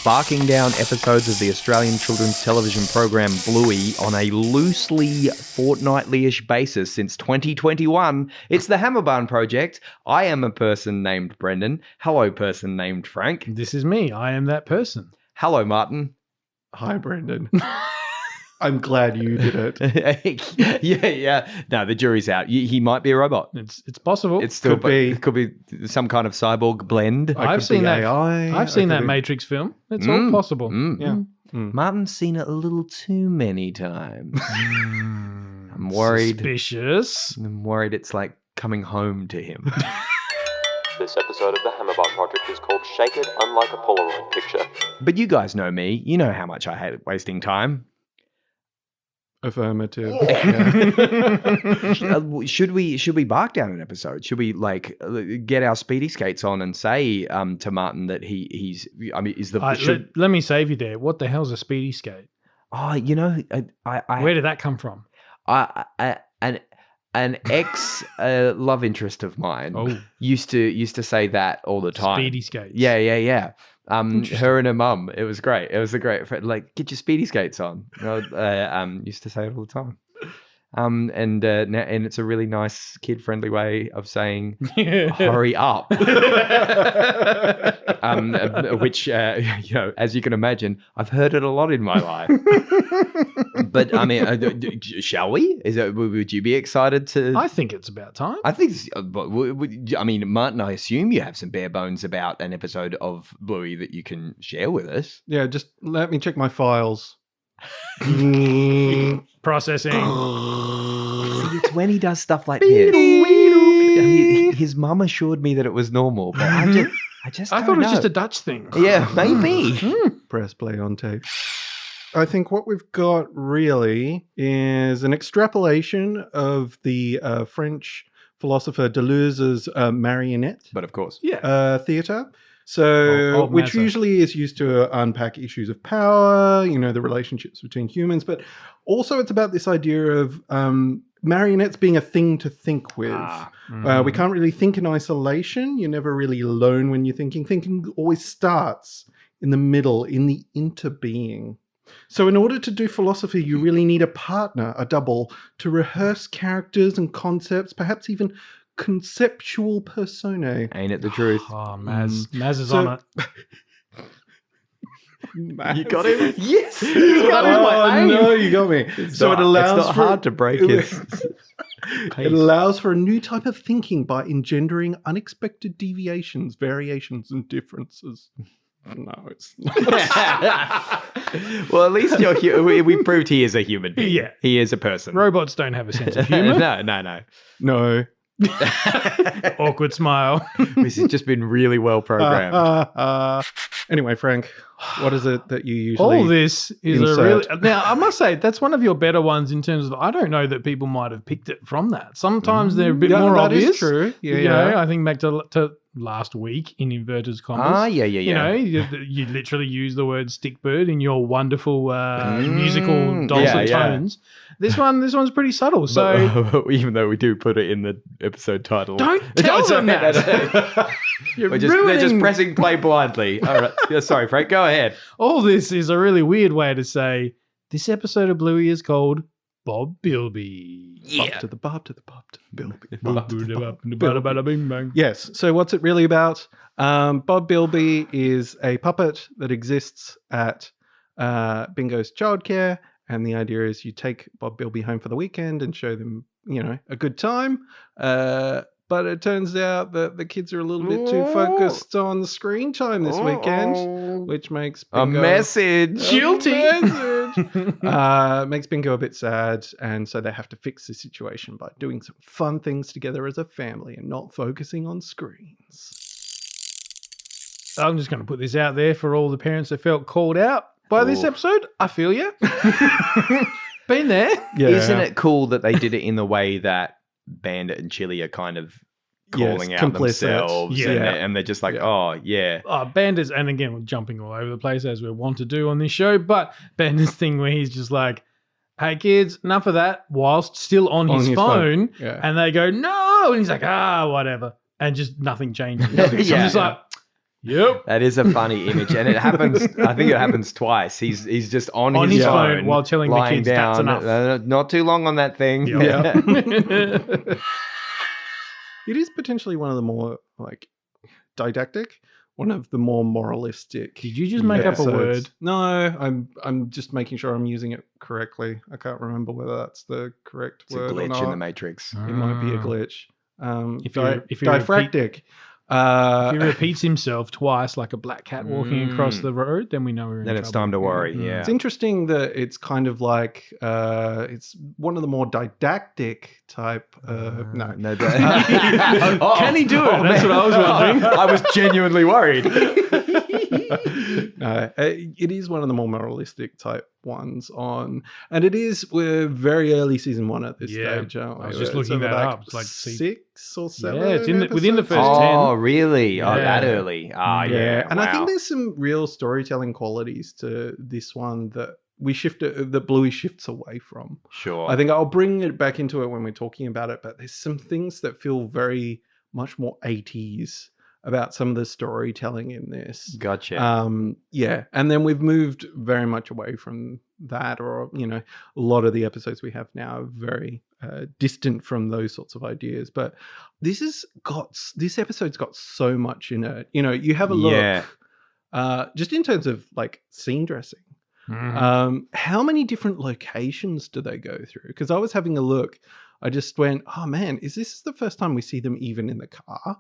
sparking down episodes of the Australian children's television program Bluey on a loosely fortnightly-ish basis since 2021. It's the Hammerbarn Project. I am a person named Brendan. Hello, person named Frank. This is me. I am that person. Hello, Martin. Hi, Brendan. I'm glad you did it. Yeah. No, the jury's out. He might be a robot. It's possible. It still Could could be some kind of cyborg blend. I've seen that. AI. I've seen that Matrix film. It's all possible. Yeah. Martin's seen it a little too many times. I'm worried. Suspicious. I'm worried it's like coming home to him. This episode of the Hammerbarn Project is called Shake It Unlike a Polaroid Picture. But you guys know me. You know how much I hate wasting time. Affirmative. Should we bark down an episode? Should we get our speedy skates on and say to Martin that he's let me save you there. What the hell's a speedy skate? Oh, Where did that come from? An ex love interest of mine used to say that all the time. Speedy skates. Yeah. Her and her mum. It was great. It was a great get your speedy skates on. Used to say it all the time. And it's a really nice kid-friendly way of saying hurry up. Which as you can imagine, I've heard it a lot in my life. But I mean, shall we? Would you be excited to? I think it's about time. I think. I mean, Martin, I assume you have some bare bones about an episode of Bluey that you can share with us. Yeah, just let me check my files. Processing. It's when he does stuff like this. His mum assured me that it was normal, but I thought it was just a Dutch thing. Yeah, maybe. Press play on tape. I think what we've got really is an extrapolation of the French philosopher Deleuze's marionette But of course. theatre. So, which Mazza. usually is used to unpack issues of power, the relationships between humans, but also it's about this idea of marionettes being a thing to think with. We can't really think in isolation. You're never really alone when you're thinking. Thinking always starts in the middle, in the interbeing. So in order to do philosophy, you really need a partner, a double, to rehearse characters and concepts, perhaps even conceptual personae. Ain't it the truth? Oh, Maz. Maz is on it. You got him? Yes! You got him, my aim. No, you got me. It's So not, it allows it's not hard to break his It allows for a new type of thinking by engendering unexpected deviations, variations, and differences. No, it's not. Well, at least we proved he is a human being. Yeah. He is a person. Robots don't have a sense of humor. No. No. Awkward smile. This has just been really well programmed. Anyway, Frank, what is it that you usually All this is insert? a really... Now, I must say, that's one of your better ones in terms of... I don't know that people might have picked it from that. Sometimes they're a bit more that obvious. is true. Yeah, You know, I think back to last week in inverted commas. Yeah. You know, you literally use the word stickbird in your wonderful musical dulcet tones. This one's pretty subtle. So even though we do put it in the episode title, don't tell them that. they're just pressing play blindly. All right. Yeah, sorry, Frank. Go ahead. All this is a really weird way to say this episode of Bluey is called Bob Bilby. Yeah. To the bob, to the bob, to the Bing-bang. Yes. So what's it really about? Bob Bilby is a puppet that exists at Bingo's childcare. And the idea is you take Bob Bilby home for the weekend and show them, a good time. But it turns out that the kids are a little bit too focused on the screen time this weekend, which makes Bingo A message. Guilty. makes Bingo a bit sad, and so they have to fix the situation by doing some fun things together as a family and not focusing on screens. I'm just going to put this out there for all the parents that felt called out by this episode. I feel you. Been there. Yeah. Isn't it cool that they did it in the way that Bandit and Chili are kind of calling out complicit. themselves? Yeah. And they're just like, oh, yeah. Bandit's, and again, we're jumping all over the place as we want to do on this show, but Bandit's thing where he's just like, hey kids, enough of that, whilst still on his phone. Yeah. And they go, no. And he's like, whatever. And just nothing changes. I'm just like, Yep. That is a funny image, and it happens. I think it happens twice. He's just on his phone while telling the lying kids, "That's down. enough." Not too long on that thing. Yeah. It is potentially one of the more like didactic, one of the more moralistic. Did you just make up a word? No, I'm just making sure I'm using it correctly. I can't remember whether that's the correct It's a word or glitch not. in the Matrix. It might be a glitch. If you diphractic. If he repeats himself twice like a black cat walking across the road, then we know we're in Then trouble. it's time to worry. Yeah. It's interesting that it's kind of like it's one of the more didactic type. No, Can he do it? That's what I was wondering. I was genuinely worried. No, it is one of the more moralistic type ones on, and we're very early season 1 at this stage. Aren't we? I was just It's looking over that like up. It's like 6 or 7. Yeah, it's within the first Oh, 10. really? Oh, that Yeah. early? Ah, yeah. And I think Wow. there's some real storytelling qualities to this one that that Bluey shifts away from. Sure. I think I'll bring it back into it when we're talking about it, but there's some things that feel very much more 80s about some of the storytelling in this. Gotcha. And then we've moved very much away from that, or a lot of the episodes we have now are very distant from those sorts of ideas. But this episode's got so much in it. You have a look, just in terms of like scene dressing. How many different locations do they go through? Because I was having a look, I just went, oh man, is this the first time we see them even in the car?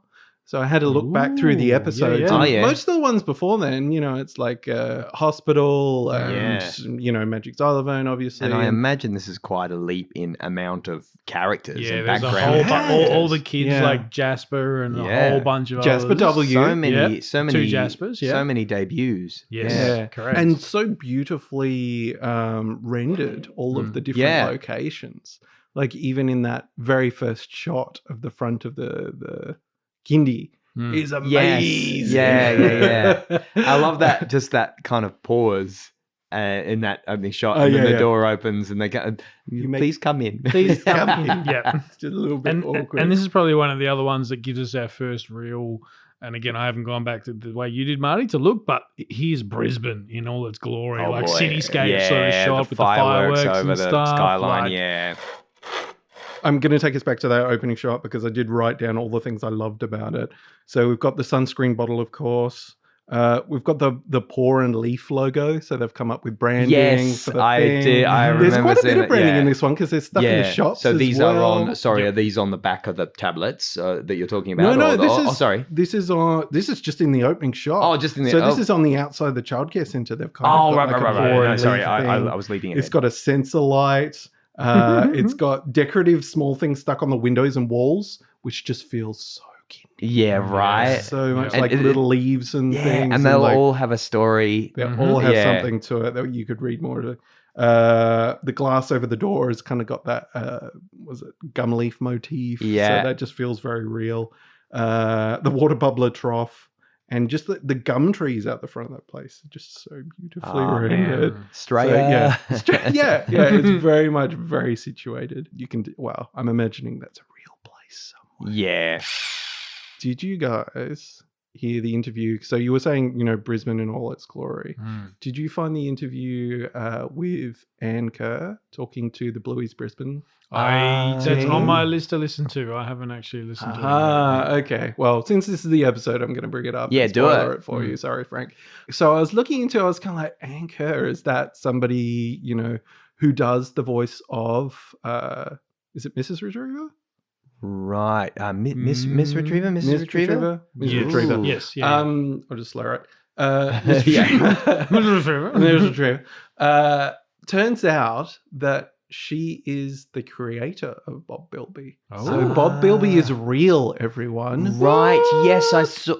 So I had to look back through the episodes. yeah. And Oh, yeah. most of the ones before then, it's like hospital and, Magic Xylophone, obviously. And I imagine this is quite a leap in amount of characters Yeah, and there's a background. whole all the kids Yeah. like Jasper and Yeah. a whole bunch of Jasper others. W. So many, Yeah. so 2 many Jaspers, so many debuts. Yes. Yeah, correct. and so beautifully rendered all of the different locations. Like even in that very first shot of the front of the Gindi is amazing. Yeah. I love that. Just that kind of pause in that opening shot, and then the door opens, and they go, "Please come in." Please come in. Yeah. It's just a little bit awkward. And this is probably one of the other ones that gives us our first real. And again, I haven't gone back to the way you did, Marty, to look, but here's Brisbane in all its glory, Oh, like boy. cityscape sort of shot with the fireworks over and the stuff. skyline. like- Yeah. I'm going to take us back to that opening shot because I did write down all the things I loved about it. So we've got the sunscreen bottle, of course. We've got the paw and leaf logo. So they've come up with branding. Yes, for the I thing. did. I There's remember quite a bit seeing of it, branding yeah. in this one because there's stuff in the shops. So as these well. are on. Sorry, are these on the back of the tablets that you're talking about? No. Sorry. This is just in the opening shot. Oh, just in the. So this is on the outside of the childcare centre. They've kind of got right. like a paw No, and sorry, leaf I thing. was leaving it. It's got a sensor light. It's got decorative small things stuck on the windows and walls, which just feels so kinky. Yeah, right. So much And like little leaves and things. and they'll like, all have a story. they all have Yeah. something to it that you could read more to. The glass over the door has kind of got that was it gum leaf motif. Yeah. So that just feels very real. The water bubbler trough. And just the gum trees out the front of that place are just so beautifully rendered. Straya. So, yeah, it's very much very situated. You can, I'm imagining that's a real place somewhere. Yeah. Did you guys hear the interview? So you were saying, Brisbane in all its glory. Did you find the interview with Anne Kerr talking to the Bluey's Brisbane? That's on my list to listen to. I haven't actually listened to it. Okay. Well, since this is the episode, I'm going to bring it up. Yeah, and do spoiler it. for you. Sorry, Frank. So I was looking into it. I was kind of like, Anne Kerr, is that somebody, who does the voice of, is it Mrs. Retriever? Right. Miss Retriever? Mrs. Retriever? Miss Yes. Retriever. Yes. Yeah. I'll just slur it. Miss Yeah. Retriever. Miss Retriever. Turns out that she is the creator of Bob Bilby. So Oh. Bob Bilby is real, everyone. Right. Yes,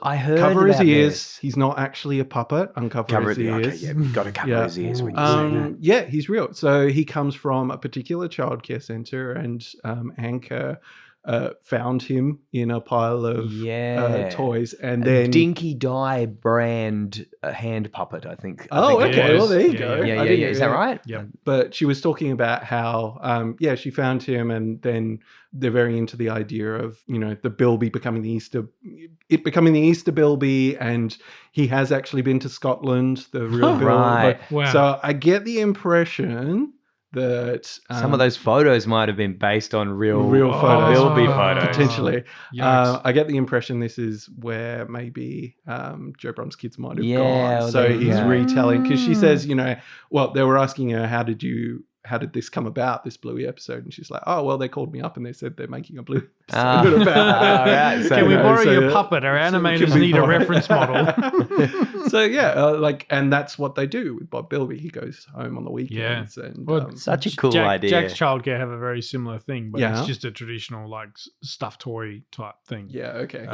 I heard Cover his about ears. this. He's not actually a puppet. Uncover his ears. Okay, yeah, we've got to cover his ears when you say that. Yeah, he's real. So he comes from a particular childcare centre, and Anchor found him in a pile of toys, and A then Dinky Dye brand hand puppet, I think. Oh, I think it okay. was. Well, there you Yeah, go. Yeah, I yeah, didn't- yeah. Is that right? Yep. But she was talking about how, she found him, and then they're very into the idea of, the Bilby becoming the Easter Bilby, and he has actually been to Scotland, the real Bilby. Right. Wow. So I get the impression that Some of those photos might have been based on real photos, Bilby photos. potentially. Yikes. I get the impression this is where maybe Joe Brum's kids might have Yeah, gone. well, So there you he's go. retelling, because she says, well, they were asking her, how did this come about, this Bluey episode? And she's like, oh, well, they called me up and they said they're making a Bluey episode about it. Right. So, Can we borrow so- your puppet? Our animators Can we need a borrow- reference model. So and that's what they do with Bob Bilby. He goes home on the weekends, and Well, such a cool Jack, idea. Jack's Childcare have a very similar thing, but Yeah. it's just a traditional stuffed toy type thing. yeah, okay.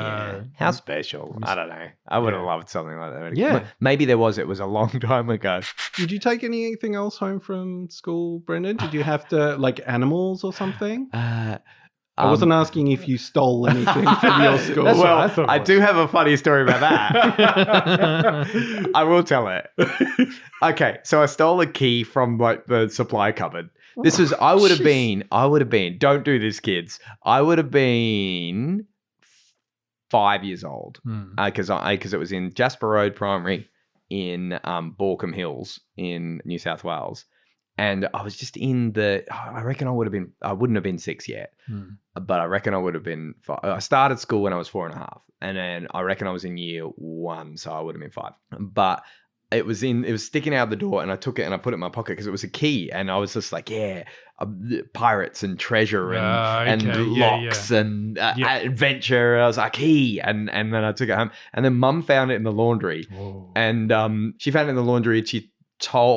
How special. I don't know. I would have loved something like that. Yeah. Maybe there was. It was a long time ago. Did you take anything else home from school, Brendan? Did you have to, like, animals or something? I wasn't asking if you stole anything from your school. That's what I Well, thought it I was. do have a funny story about that. I will tell it. Okay, so I stole a key from the supply cupboard. This was I would have been, don't do this, kids. I would have been 5 years old. Because it was in Jasper Road Primary in Borkham Hills in New South Wales. And I was just I reckon I wouldn't have been 6 yet, but I reckon I would have been 5. I started school when I was 4.5, and then I reckon I was in year 1, so I would have been 5. But it was sticking out the door, and I took it and I put it in my pocket because it was a key, and I was just like, pirates and treasure and locks and adventure. I was like, key, and then I took it home, and then Mum found it in the laundry, and she found it in the laundry, and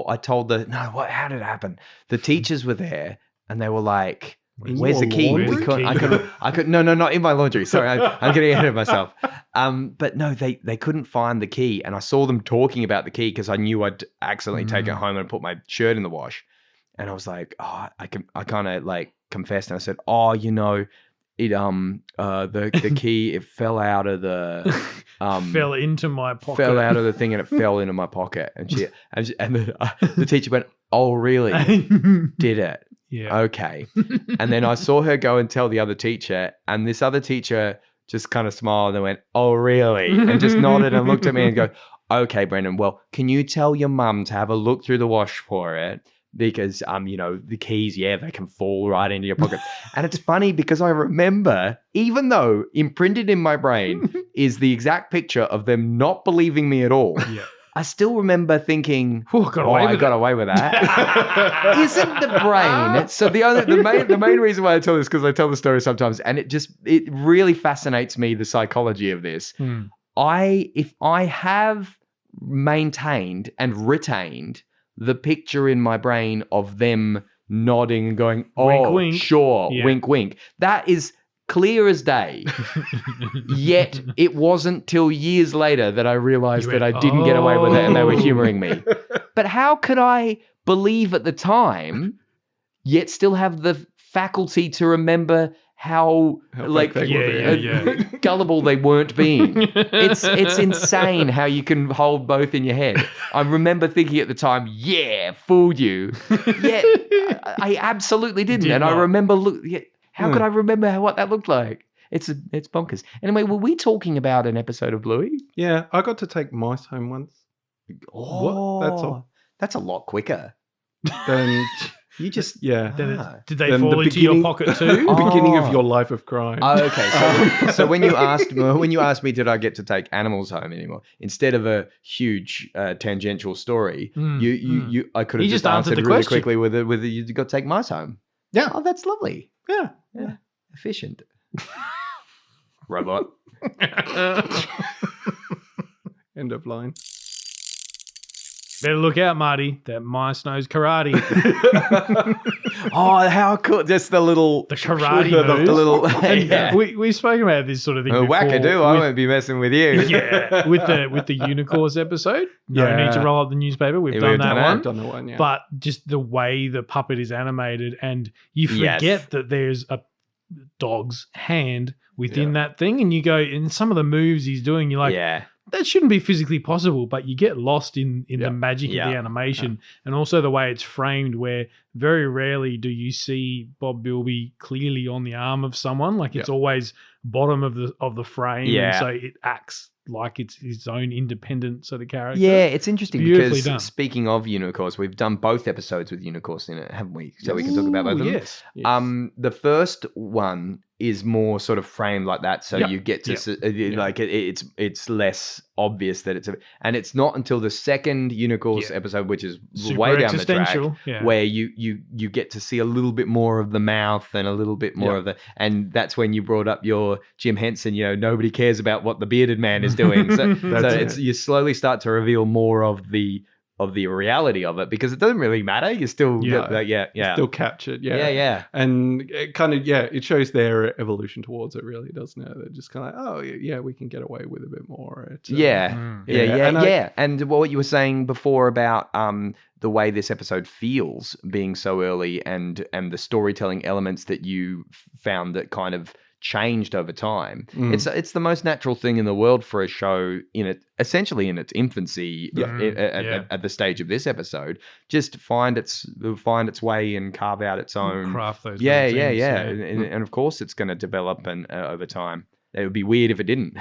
I told her, how did it happen? The teachers were there and they were like, where's the key? I couldn't, no, not in my laundry. Sorry, I'm getting ahead of myself. But no, they couldn't find the key. And I saw them talking about the key because I knew I'd accidentally take it home and put my shirt in the wash. And I was like, I kind of like confessed. And I said, it the key, it fell out of the fell into my pocket. Fell out of the thing and it fell into my pocket. And the teacher went, oh really? Did it? Yeah. Okay. And then I saw her go and tell the other teacher, and this other teacher just kind of smiled and went, oh really? And just nodded and looked at me and go, okay, Brendan, well, can you tell your mum to have a look through the wash for it? Because, the keys, they can fall right into your pocket. And it's funny because I remember, even though imprinted in my brain is the exact picture of them not believing me at all, I still remember thinking, I got away with that. Isn't the brain? So the main reason why I tell this, because I tell the story sometimes, and it really fascinates me, the psychology of this. If I have maintained and retained the picture in my brain of them nodding and going, oh, wink, wink. Sure, wink, wink. That is clear as day. Yet it wasn't till years later that I realized that I didn't get away with it and they were humoring me. But how could I believe at the time, yet still have the faculty to remember how gullible they weren't being? It's insane how you can hold both in your head. I remember thinking at the time, fooled you. Yet I absolutely didn't. I remember how could I remember what that looked like? It's bonkers. Anyway, were we talking about an episode of Bluey? Yeah, I got to take mice home once. Oh, that's a lot quicker. Then you just Did they then fall the into your beginning- pocket too? beginning of your life of crime. Okay, so when you asked me, did I get to take animals home anymore? Instead of a huge tangential story, I could have You just just answered answered the really question. quickly with you got to take mice home. Yeah. Oh, that's lovely. Yeah. Efficient. Robot. End of line. Better look out, Marty. That mice knows karate. Oh, how cool! Just the karate the moves. little. And we've spoken about this sort of thing before. Wackadoo! I won't be messing with you. Yeah, with the unicorns episode. No need to roll up the newspaper. We've done that one. I've done that one, yeah. But just the way the puppet is animated, and you forget that there's dog's hand within that thing, and you go, and some of the moves he's doing, you're like, yeah. that shouldn't be physically possible, but you get lost in the magic of Yeah. the animation and also the way it's framed, where very rarely do you see Bob Bilby clearly on the arm of someone. Like it's always bottom of the frame, Yeah. and so it acts like it's his own independent sort of character. Yeah, it's interesting beautifully because done. speaking of Unicorns, we've done both episodes with Unicorns in it, haven't we? So we can talk about both of them. Yes. The first one is more sort of framed like that, so you get to like it's less obvious that and it's not until the second Unicorns episode, which is Super way down the track, existential, where you get to see a little bit more of the mouth and a little bit more of and that's when you brought up your Jim Henson. Nobody cares about what the bearded man is doing, so you slowly start to reveal more of the reality of it, because it doesn't really matter. You still still captured. Yeah. And it kind of it shows their evolution towards it, really, doesn't it? They're just kind of like, oh yeah, we can get away with a bit more. And what you were saying before about the way this episode feels being so early, and the storytelling elements that you found that kind of changed over time. It's the most natural thing in the world for a show essentially in its infancy at the stage of this episode, just to find its way and carve out its own craft those things. And of course it's going to develop and over time. It would be weird if it didn't.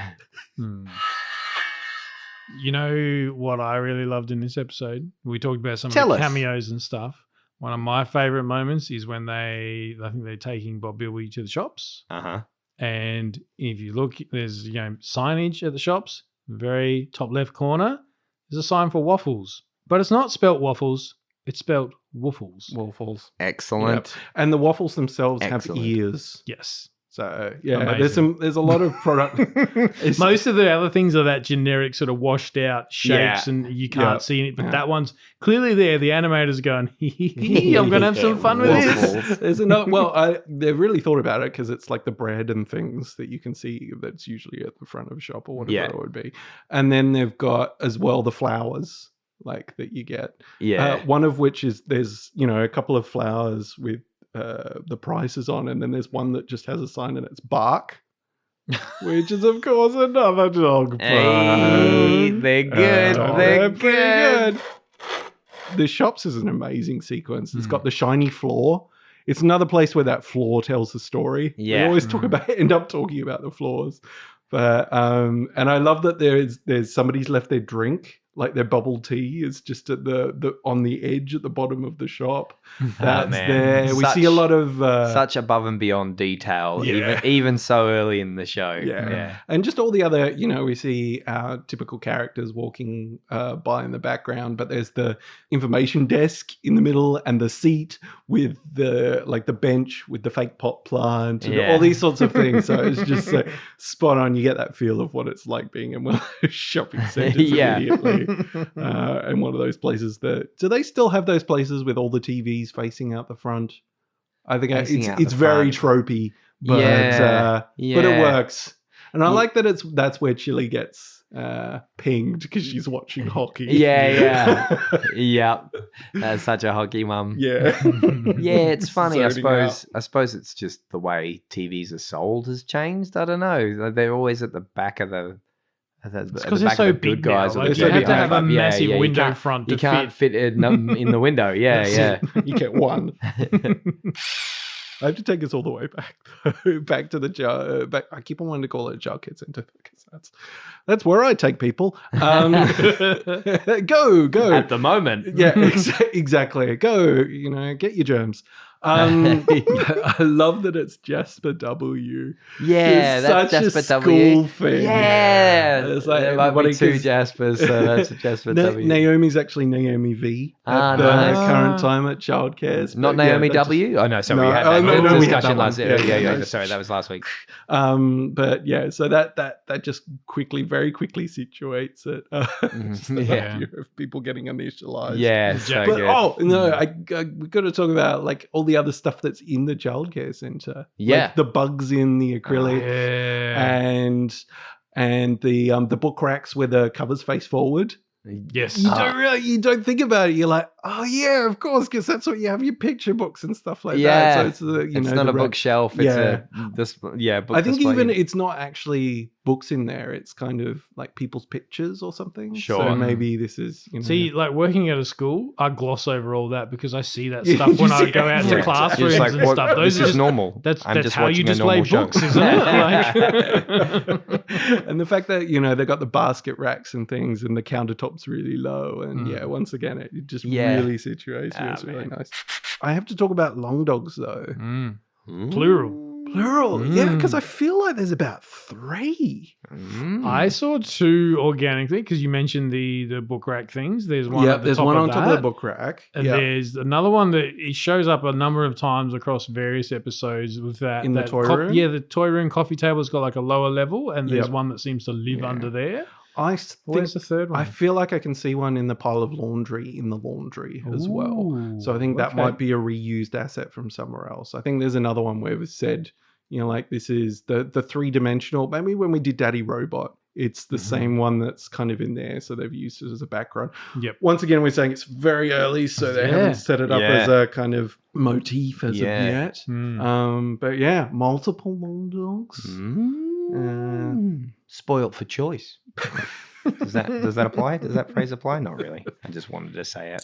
You know what I really loved in this episode? We talked about some of the cameos and stuff. One of my favorite moments is when I think they're taking Bob Bilby to the shops. And if you look, there's signage at the shops, very top left corner. There's a sign for waffles, but it's not spelt waffles. It's spelt woofles. Waffles. Excellent. Yep. And the waffles themselves have ears. Yes. So amazing. there's a lot of product. Most of the other things are that generic sort of washed out shapes, and you can't see it. But that one's clearly there. The animator's going, I'm going to have some fun with this. There's they've really thought about it, because it's like the bread and things that you can see that's usually at the front of a shop or whatever it would be. And then they've got as well the flowers like that you get. One of which is there's a couple of flowers with the prices on, and then there's one that just has a sign and it's bark, which is of course another dog pun. Hey, they're good. They're good. The shops is an amazing sequence. It's got the shiny floor. It's another place where that floor tells the story. We always end up talking about the floors. But and I love that there's somebody's left their drink, like their bubble tea is just at the on the edge at the bottom of the shop. That's there. We see a lot of such above and beyond detail, even so early in the show. And just all the other, we see our typical characters walking by in the background, but there's the information desk in the middle and the seat with the bench with the fake pot plant and all these sorts of things. So it's just spot on. You get that feel of what it's like being in one of those shopping centers immediately. And one of those places do they still have those places with all the TVs facing out the front? I think it's very tropey, but it works. And I like that that's where Chili gets pinged because she's watching hockey. That's such a hockey mum. It's funny. I suppose it's just the way TVs are sold has changed. I don't know. They're always at the back of the. It's because they're so big guys. Like you have to have a massive window front. You can't fit in the window. You get one. I have to take us all the way back to the jar. I keep on wanting to call it a childcare centre because that's where I take people. Go at the moment. Exactly. Go. Get your germs. I love that it's Jasper W. Yeah, that's Jasper W. Thing. Yeah, it's like there might be two Jaspers, so that's a Jasper W. Naomi's actually Naomi V at the current time at childcare. Not Naomi W. Oh no, sorry, we had that discussion last week. Sorry, that was last week. But so that just very quickly situates it. Just the idea of people getting initialized. Yeah, so but, good. Oh no, we've got to talk about like all the other stuff that's in the childcare center. Like the bugs in the acrylic, and the book racks where the covers face forward. Yes. You don't think about it. You're like, oh yeah, of course, because that's what you have your picture books and stuff like that. So it's not a bookshelf. It's a book I think display. even it's not actually books in there. It's kind of like people's pictures or something. Sure. So maybe this is, See, like working at a school, I gloss over all that because I see that stuff when I go out to classrooms and stuff. This is normal. That's how you display books, isn't it? Like... And the fact that, they've got the basket racks and things and the countertop's really low. And once again, it just really situates you. It's really nice. I have to talk about long dogs though. Plural. Yeah, because I feel like there's about 3. I saw 2 organically because you mentioned the book rack things. There's one. Yeah, there's one on top of the book rack, and there's another one that it shows up a number of times across various episodes with that in the toy room. Yeah, the toy room coffee table's got like a lower level, and there's one that seems to live under there. Where's the third one? I feel like I can see one in the pile of laundry in the laundry as well. So I think that might be a reused asset from somewhere else. I think there's another one where it was said, like this is the 3-dimensional. Maybe when we did Daddy Robot, it's the same one that's kind of in there. So they've used it as a background. Yep. Once again, we're saying it's very early, so they haven't set it up as a kind of motif as of yet. But yeah, multiple long dogs. Spoilt for choice. Does that apply? Does that phrase apply? Not really. I just wanted to say it.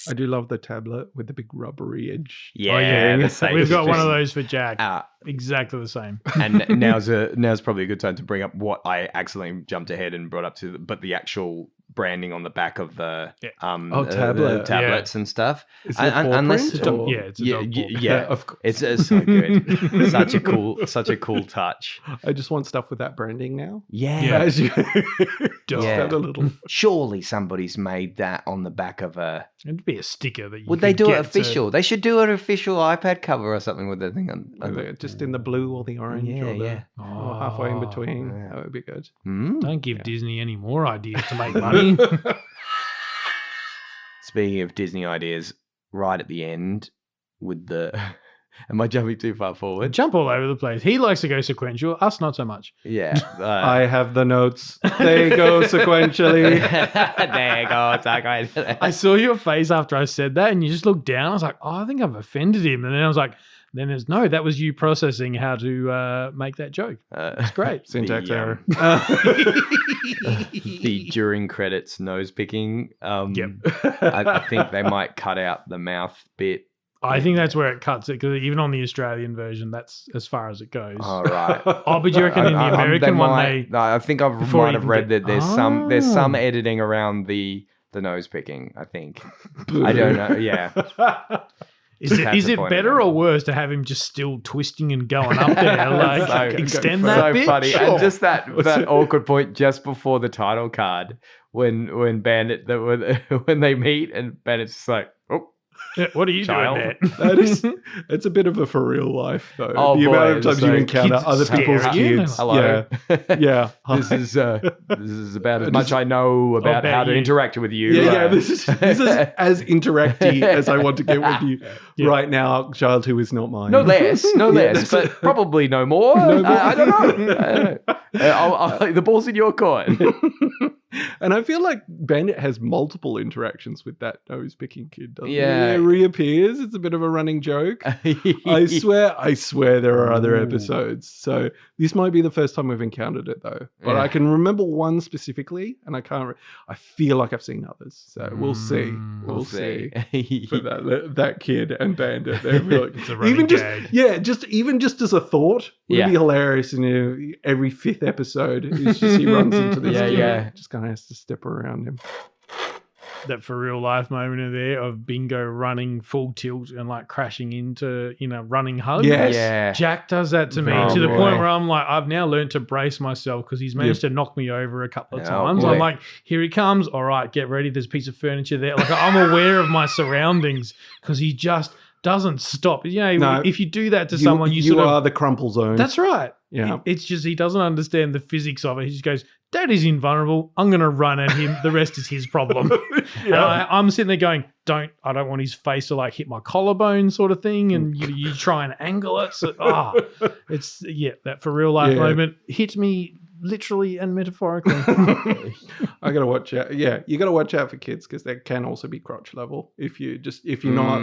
I do love the tablet with the big rubbery edge. Yeah, the same. We've got one of those for Jack. Exactly the same. And now's probably a good time to bring up what I accidentally jumped ahead and brought up to, but the actual branding on the back of the tablet. the tablets and stuff. Is it unless it's a dog book. Yeah, of course. It's so good. such a cool touch. I just want stuff with that branding now. Yeah. As you have a little. Surely somebody's made that on the back of a. It'd be a sticker that you. Would they do it official? They should do an official iPad cover or something with the thing on. Just in the blue or the orange or halfway in between. Yeah. That would be good. Don't give Disney any more ideas to make money. Speaking of Disney ideas, right at the end with the... Am I jumping too far forward? Jump all over the place. He likes to go sequential. Us, not so much. Yeah. I have the notes. They go sequentially. There you go. I saw your face after I said that, and you just looked down. I was like, I think I've offended him. And then I was like, that was you processing how to make that joke. It's great. Syntax error. The during credits nose picking. Yep. I think they might cut out the mouth bit. I think that's where it cuts it, because even on the Australian version, that's as far as it goes. Oh, right. But you reckon in the American one, No, I think I might have read that there's some editing around the nose picking, I think. I don't know. Yeah. Is it better or worse to have him just still twisting and going up there? Like, extend that bit? So funny. Sure. And just that awkward point just before the title card when Bandit, when they meet and Bandit's just like, oh. Yeah, what are you doing there? It's a bit of a for real life, though. The amount of times you encounter other people's kids. Hello. Yeah. This is about as much I know about how to interact with you. Yeah. This is as interacty as I want to get with you right now, child who is not mine. No less, but probably no more. I don't know. The ball's in your court. And I feel like Bandit has multiple interactions with that nose-picking kid, doesn't he? Yeah. It reappears. It's a bit of a running joke. I swear there are other episodes. So this might be the first time we've encountered it, though. But I can remember one specifically, and I can't... I feel like I've seen others. So we'll see. We'll see. For that kid and Bandit. It's a running gag. Even just as a thought, would be hilarious. And every 5th episode, it's just he runs into this kid. Just kind of has to step around him. That for real life moment in there of Bingo running full tilt and like crashing into, running hug. Yes. Yeah. Jack does that to me to the point where I'm like, I've now learned to brace myself because he's managed to knock me over a couple of times. Boy. I'm like, here he comes. All right, get ready. There's a piece of furniture there. Like I'm aware of my surroundings because he just doesn't stop. If you do that to someone, you are the crumple zone. That's right. Yeah. It's just he doesn't understand the physics of it. He just goes, Daddy's invulnerable. I'm going to run at him. The rest is his problem. And I'm sitting there going, I don't want his face to like hit my collarbone sort of thing. And you try and angle it. So, that for real life moment hits me literally and metaphorically. I gotta watch out. Yeah, you gotta watch out for kids because they can also be crotch level if you're not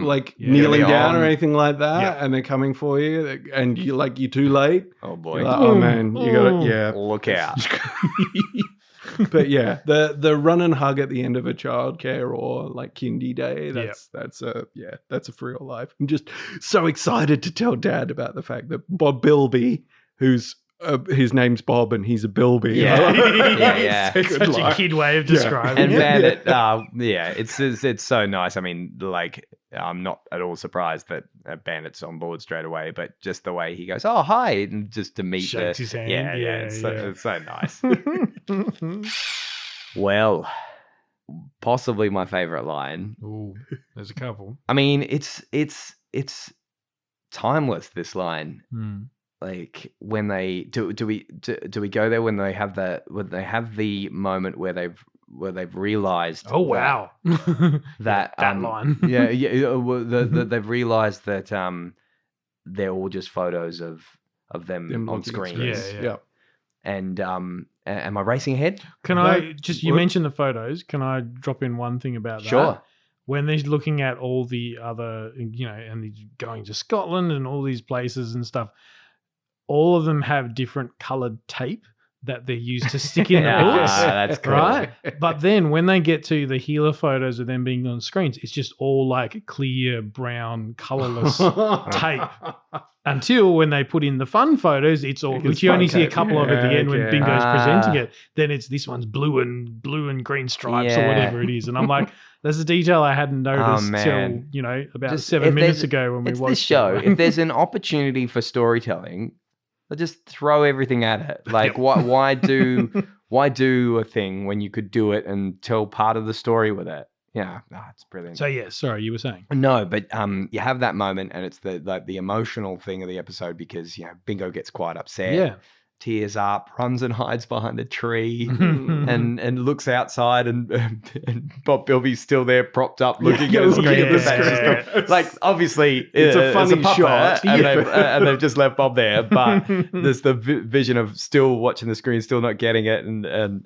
like kneeling down or anything like that, and they're coming for you, and you're too late. Oh boy! Like, oh man, you gotta look out. But yeah, the run and hug at the end of a childcare or like kindy day, that's a for real life. I'm just so excited to tell Dad about the fact that Bob Bilby, who's his name's Bob and he's a Bilby. Yeah. Such a kid way of describing and it. Bandit, it's so nice. I mean, like, I'm not at all surprised that Bandit's on board straight away, but just the way he goes, "Oh, hi," and just to meet Shakes his hand. it's so nice. Well, possibly my favorite line. Ooh, there's a couple. I mean, it's timeless, this line. Like when they do we go there when they have the moment where they've realized oh wow that line they've realized that they're all just photos of them on screen. Yeah. And am I racing ahead? Can I just you mentioned the photos, can I drop in one thing about that? Sure. When they're looking at all the other, and they're going to Scotland and all these places and stuff, all of them have different coloured tape that they're used to stick in the books. That's cool. Right? But then when they get to the healer photos of them being on screens, it's just all like clear, brown, colourless tape. Until when they put in the fun photos, it's all, which you only see a couple of at the end when Bingo's presenting it. Then it's this one's blue and green stripes or whatever it is. And I'm like, there's a detail I hadn't noticed till, about just 7 minutes ago when we watched this show. If there's an opportunity for storytelling, I'll just throw everything at it. Like, why do a thing when you could do it and tell part of the story with it? Yeah, it's brilliant. So yeah, sorry, you were saying. No, but you have that moment, and it's the emotional thing of the episode because Bingo gets quite upset. Yeah. Tears up, runs and hides behind a tree, and looks outside, and Bob Bilby's still there, propped up, looking at the screen. Like, obviously, it's a funny shot, and they've just left Bob there. But there's the vision of still watching the screen, still not getting it, and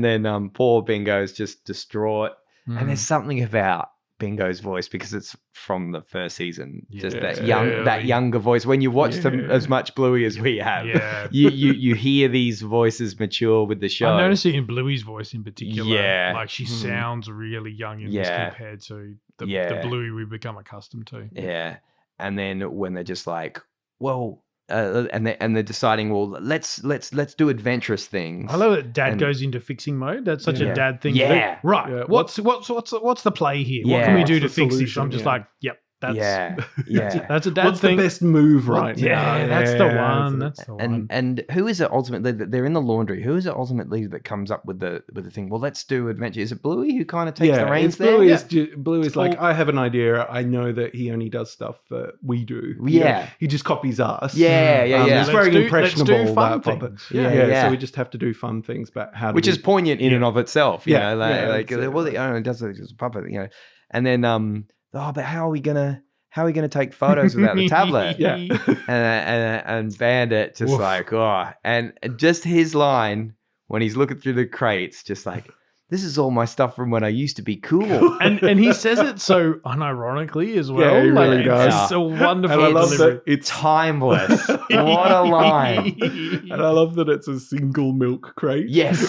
then poor Bingo's just distraught. And there's something about Bingo's voice because it's from the first season, just that younger voice. When you watch them as much Bluey as we have, you hear these voices mature with the show. I noticed it in Bluey's voice in particular. Yeah, like she sounds really young in this compared to the Bluey we've become accustomed to. Yeah, and then when they're just like, well. And they're deciding, well, let's do adventurous things. I love that Dad goes into fixing mode. That's such a Dad thing. Yeah, to do. Right. Yeah. What's the play here? What can we do to fix this? I'm just like, yep. That's that's a Dad What's thing. The best move right now? Yeah, that's the one. That's the one. And who is it ultimately? They're in the laundry. Who is it ultimately that comes up with the thing? Well, let's do adventure. Is it Bluey who kind of takes the reins there? Bluey is like, I have an idea. I know that he only does stuff that we do. Yeah, he just copies us. Yeah. It's very impressionable. Let's do fun things. So we just have to do fun things. But which is poignant in and of itself. You know, it does it as a puppet. And then but how are we gonna take photos without the tablet? And Bandit just like, and just his line when he's looking through the crates, just like, this is all my stuff from when I used to be cool. and he says it so unironically as well. Yeah, he really does. It's so wonderful. And I love that it's timeless. What a line. And I love that it's a single milk crate. Yes.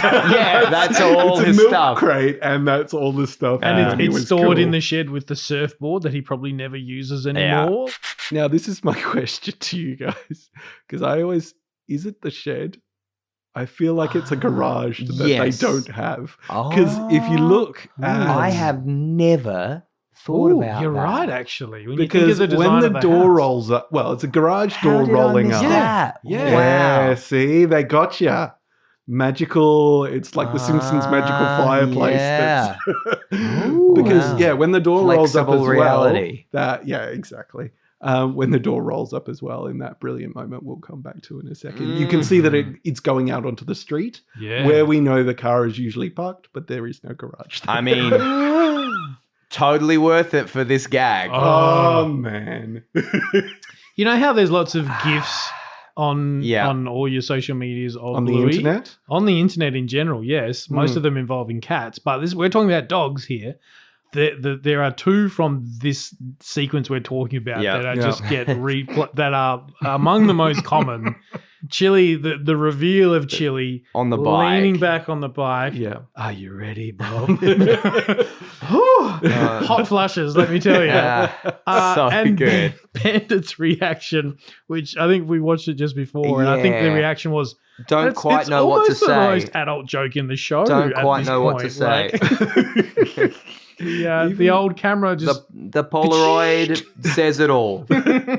That's all it's his a milk stuff. crate, and that's all the stuff. And it's stored in the shed with the surfboard that he probably never uses anymore. Now, this is my question to you guys. Because is it the shed? I feel like it's a garage that they don't have. Because if you look at... I have never thought about You're that. right, actually. When because you think of the when design the of door house. rolls up... Well, it's a garage door rolling up. That? Yeah, Wow. see? They got you. Magical... It's like the Simpsons magical fireplace. Yeah. Because, when the door rolls up as reality. well... exactly. When the door rolls up as well in that brilliant moment we'll come back to in a second. You can see that it's going out onto the street where we know the car is usually parked, but there is no garage there. I mean, totally worth it for this gag. Oh man. You know how there's lots of GIFs on all your social medias of On the Bluey. internet? On the internet in general, yes. Most of them involving cats. But we're talking about dogs here. There are two from this sequence we're talking about that are just that are among the most common. Chili, the reveal of Chili on the bike, leaning back on the bike. Yeah. Are you ready, Bob? Hot flushes, let me tell you. So and good. Bandit's reaction, which I think we watched it just before, and I think the reaction was, don't quite know what to say. It's the most adult joke in the show. Don't quite know what to say. The old camera just the Polaroid says it all.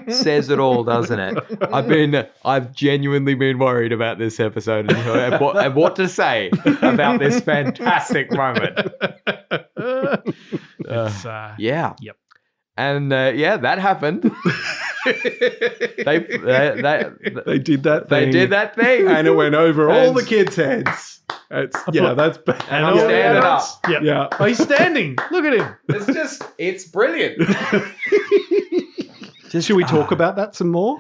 Says it all, doesn't it? I've genuinely been worried about this episode and what to say about this fantastic moment. Yeah. Yep. And that happened. They did that thing. They did that thing, and it went over all the kids' heads. That's bad. And I'm standing up. Yep. Yeah. Oh, he's standing. Look at him. It's brilliant. Should we talk about that some more?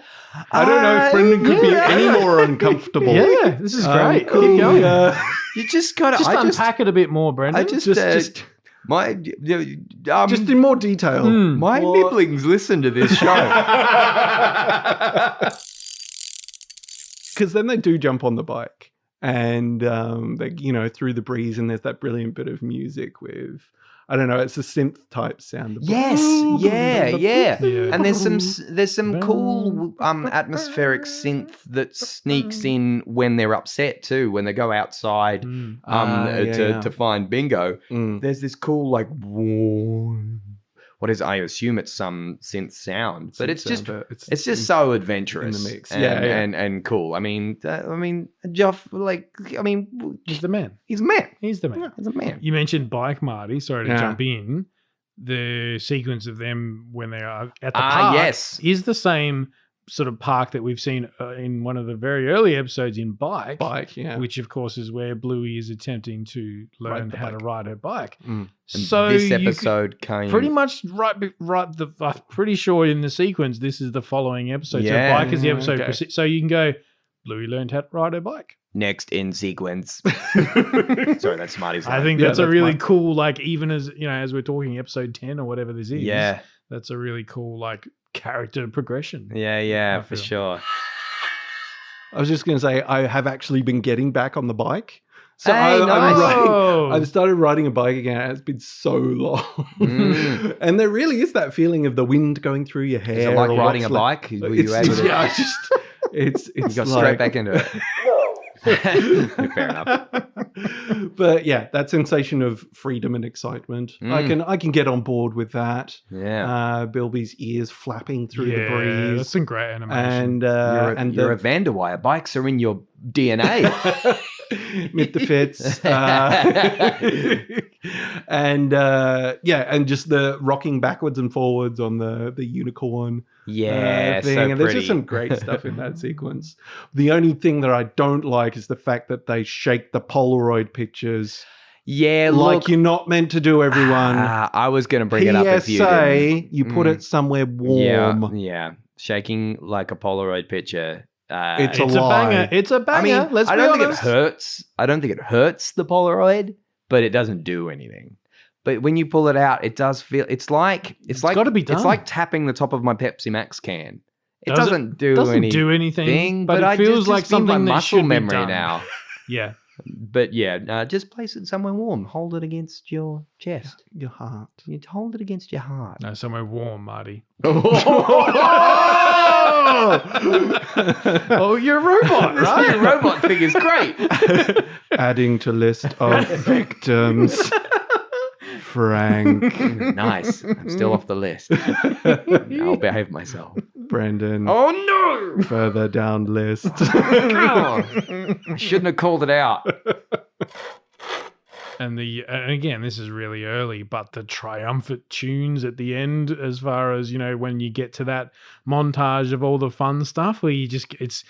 I don't know if Brendan could be any more uncomfortable. Yeah, this is great. Cool. Keep going. You just gotta unpack it a bit more, Brendan. just in more detail. My nibblings listen to this show. Because then they do jump on the bike and they, through the breeze, and there's that brilliant bit of music with, I don't know, it's a synth type sound. Yes, yeah. And there's some cool atmospheric synth that sneaks in when they're upset too, when they go outside to find Bingo. There's this cool what is? I assume it's some synth sound, but it's just so adventurous in the mix. And cool. I mean, Geoff, he's the man. He's a man. He's the man. Yeah, he's a man. You mentioned Bike Marty. Sorry to jump in. The sequence of them when they are at the park is the same sort of park that we've seen in one of the very early episodes in Bike, which of course is where Bluey is attempting to learn how to ride her bike. So this episode came pretty much right. I'm pretty sure in the sequence this is the following episode. So Bike is the episode. Okay. So you can go. Bluey learned how to ride her bike. Next in sequence. Sorry, that's Smarty's line. I think that's a really cool. Even as as we're talking episode 10 or whatever this is. Yeah, that's a really cool character progression. Yeah, for sure. I was just going to say, I have actually been getting back on the bike. So nice. I've started riding a bike again. It's been so long. And there really is that feeling of the wind going through your hair. Is it like riding a bike? You got straight back into it. Fair enough. But yeah, that sensation of freedom and excitement, I can get on board with that. Yeah, Bilby's ears flapping through the breeze. That's some great animation. And you're a Vanderwire. Bikes are in your DNA. Mit the fits. And just the rocking backwards and forwards on the unicorn. Yeah, thing. so and there's just some great stuff in that sequence. The only thing that I don't like is the fact that they shake the Polaroid pictures. Yeah, like you're not meant to do, everyone. I was going to bring it up if you didn't. You put it somewhere warm. Yeah. Shaking like a Polaroid picture. It's a banger. It's a banger. I mean, let's be honest. I don't think it hurts. I don't think it hurts the Polaroid, but it doesn't do anything. But when you pull it out, it does feel. It's like got to be done. It's like tapping the top of my Pepsi Max can. It doesn't do anything. But it feels like something that muscle should memory be done. now. Yeah. But just place it somewhere warm. Hold it against your chest, your heart. You hold it against your heart. No, somewhere warm, Marty. Oh, you're a robot, right? Your robot thing is great. Adding to list of victims. Frank. Nice. I'm still off the list. I'll behave myself. Brendan. Oh, no. Further down list. I shouldn't have called it out. And again, this is really early, but the triumphant tunes at the end, as far as, when you get to that montage of all the fun stuff where it's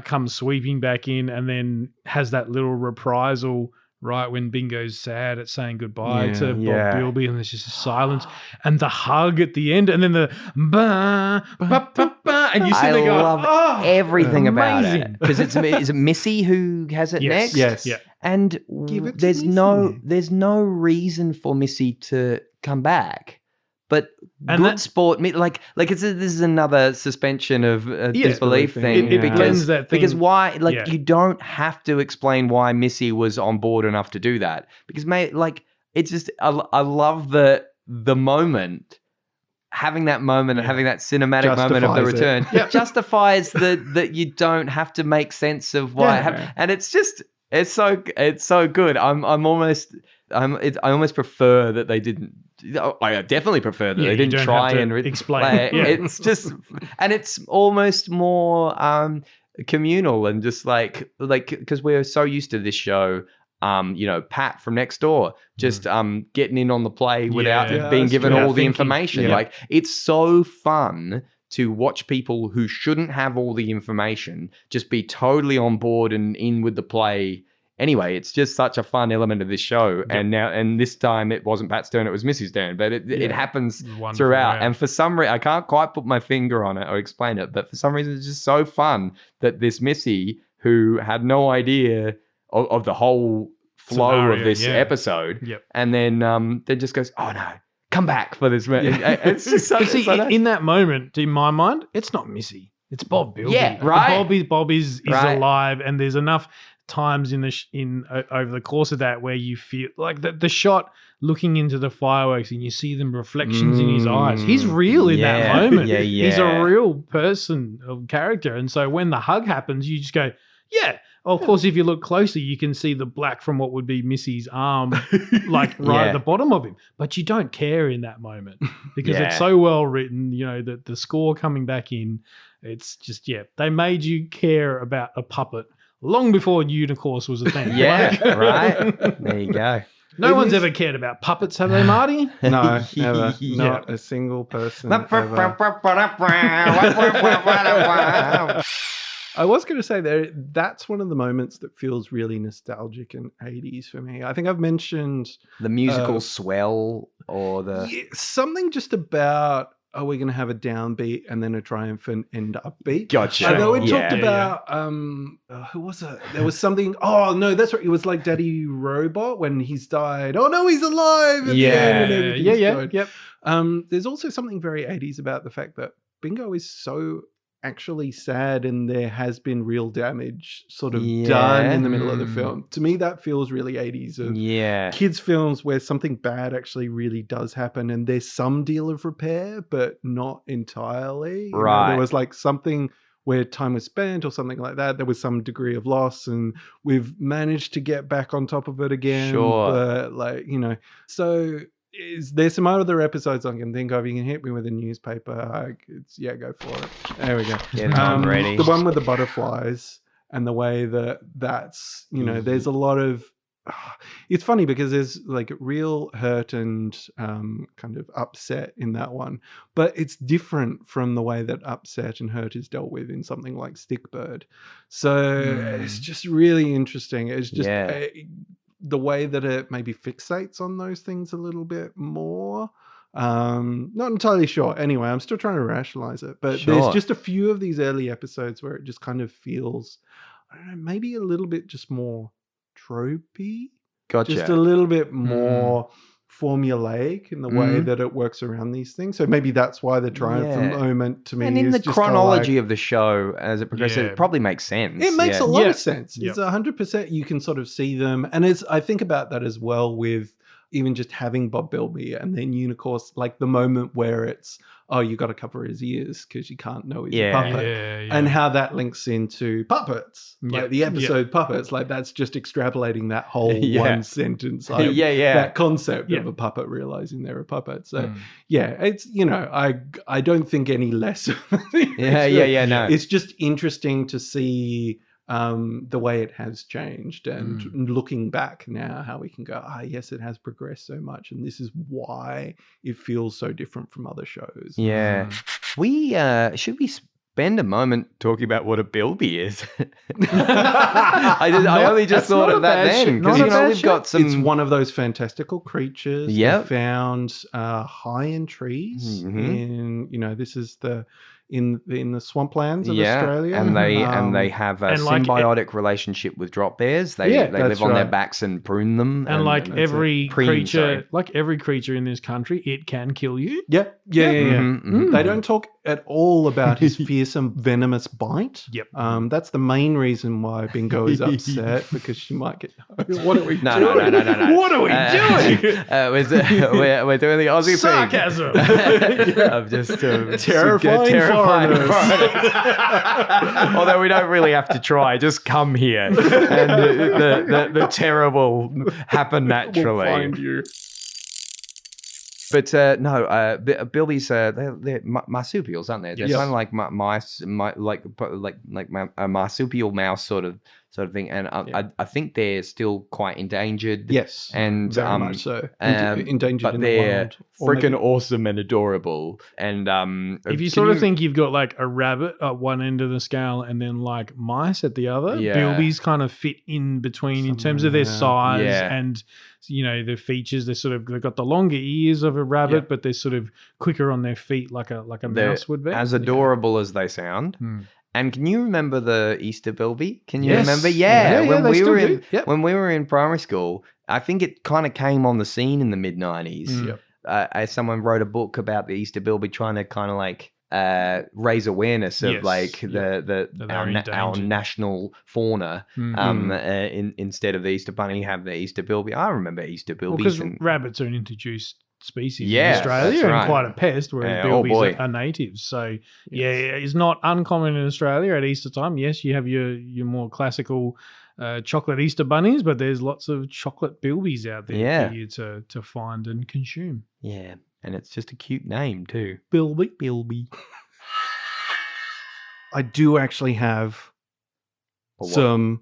comes sweeping back in and then has that little reprisal right when Bingo's sad at saying goodbye to Bob Bilby, and there's just a silence and the hug at the end, and then the ba, ba, ba, and you see I they go, love everything about amazing. it because is it Missy who has it next? Yes. Yeah. And Give it to there's Missy. there's no reason for Missy to come back. But And good that- sport, this is another suspension of disbelief thing, thing. It blends that thing. Because why? Like Yeah. you don't have to explain why Missy was on board enough to do that. Because it's just I love the moment. Having that moment and having that cinematic moment of the Justifies return justifies that you don't have to make sense of why it happened. And it's so good. I almost prefer that they didn't. I definitely prefer that they didn't don't try have to and explain it. Yeah. It's just, and it's almost more communal and just like because we're so used to this show. Pat from next door just getting in on the play without being given all the information. Yeah. Like it's so fun to watch people who shouldn't have all the information just be totally on board and in with the play. Anyway, it's just such a fun element of this show. Yep. And this time it wasn't Pat's turn, it was Missy's turn. But it happens throughout. And for some reason, I can't quite put my finger on it or explain it, but for some reason it's just so fun that this Missy, who had no idea of the whole flow scenario, of this episode, and then just goes, "Oh no, come back for this." It's just so, in that moment, in my mind, it's not Missy, it's Bob Bilby. Yeah, right. Bob is alive, and there's enough times in over the course of that where you feel like the shot looking into the fireworks and you see them reflections in his eyes. He's real in that moment. Yeah. He's a real person of character, and so when the hug happens, you just go, yeah. Of course, if you look closely, you can see the black from what would be Missy's arm, like at the bottom of him. But you don't care in that moment because it's so well written. That the score coming back in, it's just they made you care about a puppet long before Unicorse was a thing. Right. There you go. No one's ever cared about puppets, have they, Marty? No, never. Not a single person ever. I was going to say that's one of the moments that feels really nostalgic and 80s for me. I think I've mentioned the musical swell or something just about, are we going to have a downbeat and then a triumphant end upbeat? Gotcha. I know we talked about, who was it? There was something, oh no, that's right. It was like Daddy Robot when he's died. Oh no, he's alive at the end and everything's good. There's also something very 80s about the fact that Bingo is so actually sad and there has been real damage sort of done in the middle of the film. To me, that feels really 80s of kids films where something bad actually really does happen and there's some deal of repair, but not entirely. Right. There was like something where time was spent or something like that. There was some degree of loss and we've managed to get back on top of it again. Sure. But so... There's some other episodes I can think of. You can hit me with a newspaper. Go for it. There we go. Get on ready. The one with the butterflies and the way that's, there's a lot of... It's funny because there's like real hurt and kind of upset in that one. But it's different from the way that upset and hurt is dealt with in something like Stickbird. So it's just really interesting. It's just... the way that it maybe fixates on those things a little bit more. Not entirely sure. Anyway, I'm still trying to rationalize it. But there's just a few of these early episodes where it just kind of feels, I don't know, maybe a little bit just more tropey. Gotcha. Just a little bit more formulaic in the way that it works around these things. So maybe that's why the triumphant moment to me is... And in the just chronology of the show as it progresses, it probably makes sense. It makes a lot of sense. It's 100%. You can sort of see them. And I think about that as well with even just having Bob Bilby and then Unicorse, like the moment where it's, oh, you got to cover his ears because you can't know he's a puppet. And how that links into puppets, like the episode Puppets, like that's just extrapolating that whole one sentence. That concept of a puppet realizing they're a puppet. So it's, I don't think any less. No. It's just interesting to see the way it has changed and looking back now how we can go, yes, it has progressed so much and this is why it feels so different from other shows. We should we spend a moment talking about what a Bilby is? I only just thought of that then because we've got some... It's one of those fantastical creatures found high in trees in, this is in the swamplands of Australia. And they have a symbiotic relationship with drop bears. They live on their backs and prune them. And like every creature in this country, it can kill you. Yeah. They don't talk at all about his fearsome venomous bite. Yep. That's the main reason why Bingo is upset, because she might get. What are we doing? No. What are we doing? We're doing the Aussie Sarcasm. of just terrifying foreigners. Although we don't really have to try, just come here, and the terror will happen naturally. We'll find you. But Bilby's they're marsupials, aren't they? They're kind of like mice, like a marsupial mouse sort of thing. And I think they're still quite endangered. Yes, and very much so. Endangered, but in they're the wild. freaking awesome and adorable. And if you sort of think you've got like a rabbit at one end of the scale and then like mice at the other, Bilby's kind of fit in between in terms of their size and the features. They've got the longer ears of a rabbit, but they're sort of quicker on their feet like a mouse would be. As adorable as they sound. And can you remember the Easter Bilby? Can you Yes. remember? When we were in primary school, I think it kind of came on the scene in the mid-90s. As someone wrote a book about the Easter Bilby, trying to kind of like raise awareness of like our national fauna. Instead of the Easter Bunny, have the Easter Bilby. I remember Easter Bilbies. Because rabbits are an introduced species in Yes, Australia that's and right. quite a pest, whereas bilbies are natives. So it's not uncommon in Australia at Easter time. Yes, you have your more classical chocolate Easter bunnies, but there's lots of chocolate bilbies out there for you to find and consume. Yeah, and it's just a cute name too. Bilby. I do actually have some.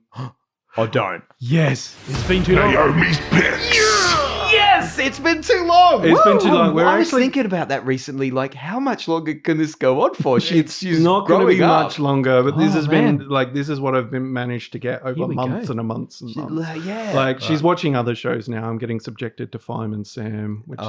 I don't. Yes, it's been too long. Naomi's picks. Yes, it's been too long. It's been too long. I was thinking about that recently. Like, how much longer can this go on for? She's not going to be much longer, but this has been like this is what I've been managed to get over months and months and months. Like she's watching other shows now. I'm getting subjected to Fireman Sam, which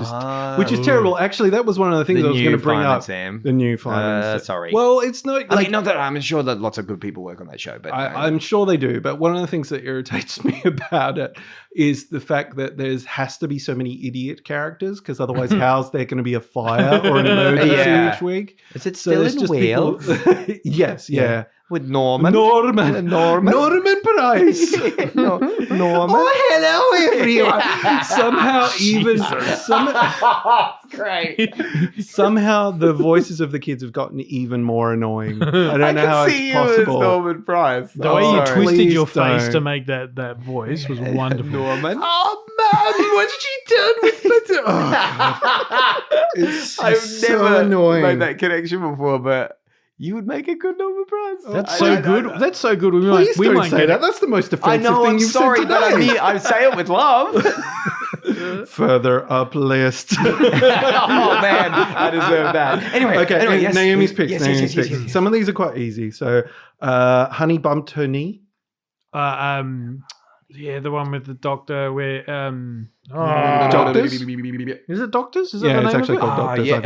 is terrible. Actually, that was one of the things I was going to bring up. Sam. The new Fireman Sam. Sorry. Well, it's not. I mean, not that I'm sure that lots of good people work on that show, but I'm sure they do. But one of the things that irritates me about it is the fact that has to be so many idiot characters, because otherwise how's there going to be a fire or an emergency each week? Is it still in Wales? Yes, yeah. With Norman Price. Norman. Oh, hello everyone. Great. Somehow the voices of the kids have gotten even more annoying. I don't know how it's possible. Norman Price. The way you twisted your face to make that voice was wonderful. Norman. Oh man, what's she done with the? Oh, it's I've so never annoying. made that connection before, but you would make a good Norman Price. That's so good. That's so good. Please We don't might say get that. That's the most offensive I know. thing I'm you've sorry, said but I today. mean, I say it with love. Further up list. Oh man, I deserve that. Anyway, yes, Naomi's picks. yes, Naomi's yes, picks. yes, yes. Some of these are quite easy. So, Honey bumped her knee. The one with the doctor where Doctors? Is it Doctors? Is that Yeah, the it's name actually of it? called Doctors. I think.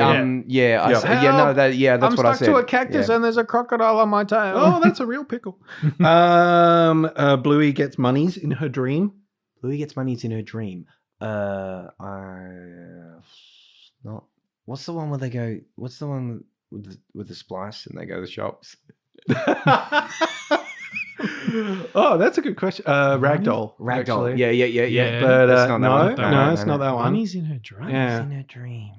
That's I'm what I stuck said. to a cactus and there's a crocodile on my tail. Oh, that's a real pickle. Bluey gets monies in her dream. Bluey gets monies in her dream. What's the one where they go? What's the one with the splice and they go to the shops? Oh, that's a good question. Ragdoll. Ragdoll. Actually. Yeah. But That's not that no, one. no, it's not that one. Money's in her dream. Yeah. In her dream.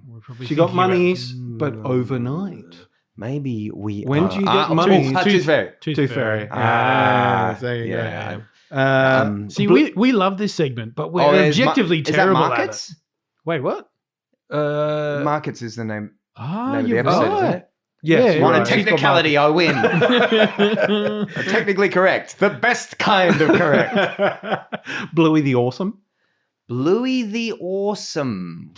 She got monies, but overnight. Maybe we. When do you get money? Tooth Fairy. Tooth Fairy. There you Yeah. go. See, we love this segment, but we're objectively terrible at it. Markets? Wait, what? Markets is the name Ah, of the you're episode, right. isn't it? Yes, Yeah, On a right. technicality, I win. Technically correct. The best kind of correct. Bluey the Awesome. Bluey the Awesome.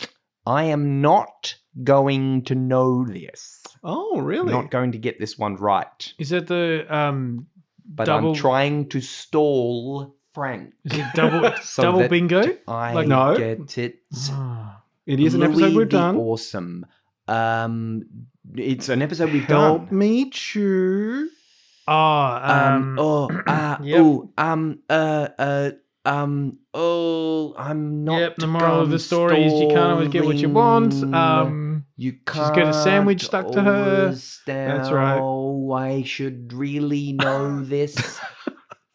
I am not going to know this. Oh, really? I'm not going to get this one right. Is it the But double? I'm trying to stall Frank. Is it double So double that bingo? I Like- No. get it. Ah. It is an Bluey episode we've the done. Awesome. It's an episode we've Help done. me chew. Oh, I'm not. Yep, the moral of the story is you can't always get what you want. You can't. She's got a sandwich stuck to her. That's right. Oh, I should really know this.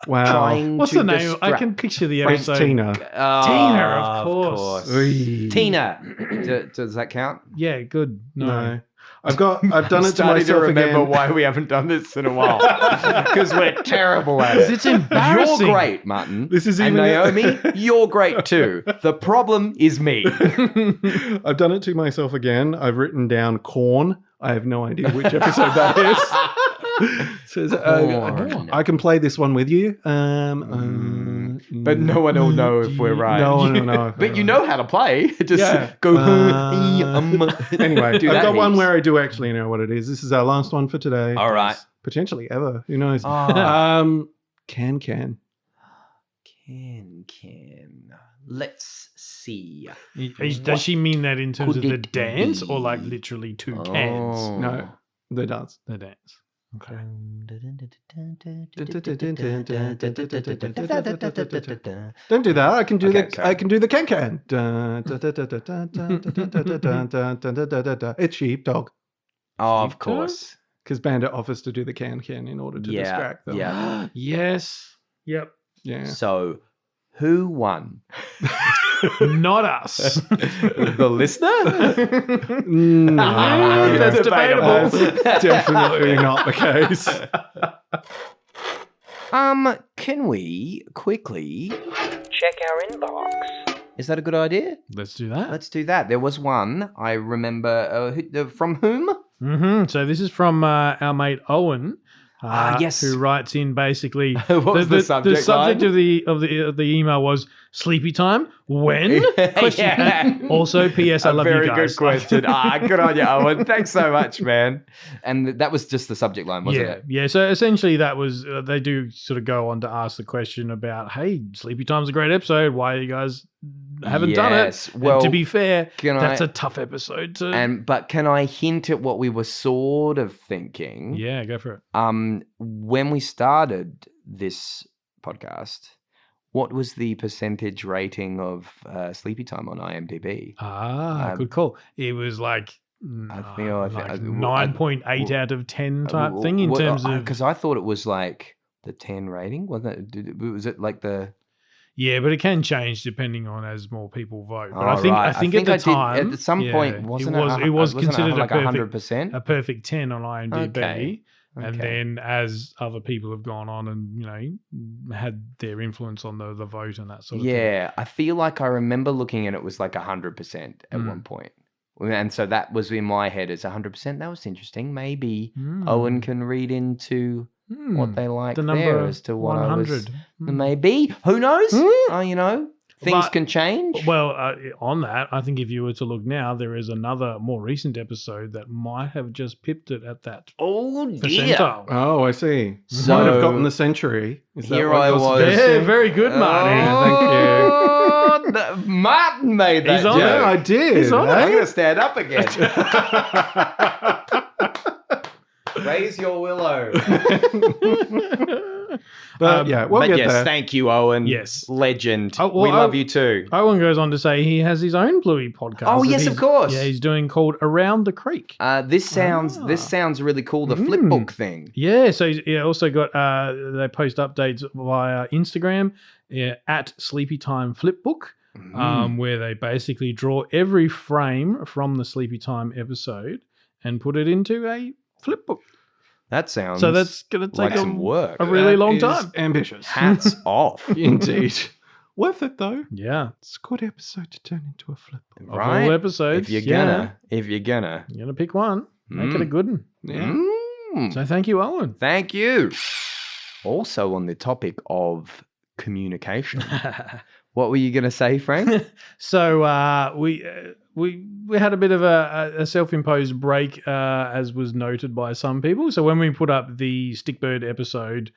Wow. What's the name? I can picture the Frank's episode. Tina. Tina, of course. Tina. Does that count? Yeah, good. No. I've done it to myself to remember again. why we haven't done this in a while. Because we're terrible at it. It's embarrassing. You're great, Martin. This is and even Naomi, you're great too. The problem is me. I've done it to myself again. I've written down corn. I have no idea which episode that is. Says, I can play this one with you. But no one will know if we're right. No one will know. But you know how to play. Just go. Anyway, Do I've that got one heaps. where I do actually know what it is. This is our last one for today. All right. Potentially ever. Who knows? Can. Can. Let's see. Does she mean that in terms could of the it dance or like be? literally two cans? Oh. No, the dance. The dance. Okay. Don't do that. I can do Okay, the. sorry. I can do the can. It's sheepdog Oh, of course. because Bandit offers to do the can in order to distract them. Yeah. Yes. Yep. Yeah. So, who won? Not us. The listener? No, That's debatable. That's definitely not the case. Can we quickly check our inbox? Is that a good idea? Let's do that. Let's do that. There was one I remember. From whom? So this is from our mate Owen. Yes. Who writes in basically What was the subject The subject line? of the email was sleepy time. When? Question. Yeah. Also, P.S. I love you Very guys. good question. Good on you, Owen. Thanks so much, man. And that was just the subject line, wasn't it? Yeah. So essentially, that was they do sort of go on to ask the question about, hey, Sleepy Time's a great episode. Why you guys haven't done it? Yes. Well, and to be fair, can that's I- a tough episode to. But can I hint at what we were sort of thinking? Yeah, go for it. When we started this podcast, what was the percentage rating of Sleepy Time on IMDb? Good call. It was like I think 9.8 out of 10 type thing in terms of. Because I thought it was like the 10 rating, wasn't it? Was it like the? Yeah, but it can change depending on as more people vote. But Oh, I think at the time, at some point, wasn't it? It was wasn't considered like a 100%. perfect 10 on IMDb. Okay. And then as other people have gone on and, had their influence on the vote and that sort of thing. Yeah, I feel like I remember looking and it was like 100% at one point. And so that was in my head as 100%. That was interesting. Maybe Owen can read into what they like the number there as to what 100. Maybe. Who knows? Things can change. Well, on that, I think if you were to look now, there is another more recent episode that might have just pipped it at that Oh, dear. percentile. Oh, I see. So- Might have gotten the century. Is that Here what I you're was. suggesting? Yeah, very good, Marty. Thank you. Martin made that He's on joke. it. Yeah, I did. He's on it. I'm eh? going to stand up again. Raise your willow. But yeah, we'll get there. Thank you, Owen. Yes. Legend. Oh, well, we love you too. Owen goes on to say he has his own Bluey podcast. Oh, that yes, of he's- course. Yeah, he's doing called Around the Creek. This sounds really cool. The flipbook thing. Yeah, so he also got they post updates via Instagram at Sleepy Time Flipbook, where they basically draw every frame from the Sleepy Time episode and put it into a flipbook. That sounds. So that's going to take like some work. a really long Is time. ambitious. Hats off. Indeed. Worth it though. Yeah, It's a good episode to turn into a flip. Right? Of all episodes. If you're gonna. you're gonna pick one, make it a good one. Yeah. So thank you, Owen. Thank you. Also on the topic of communication. What were you going to say, Frank? So we had a bit of a self-imposed break, as was noted by some people. So when we put up the Stickbird episode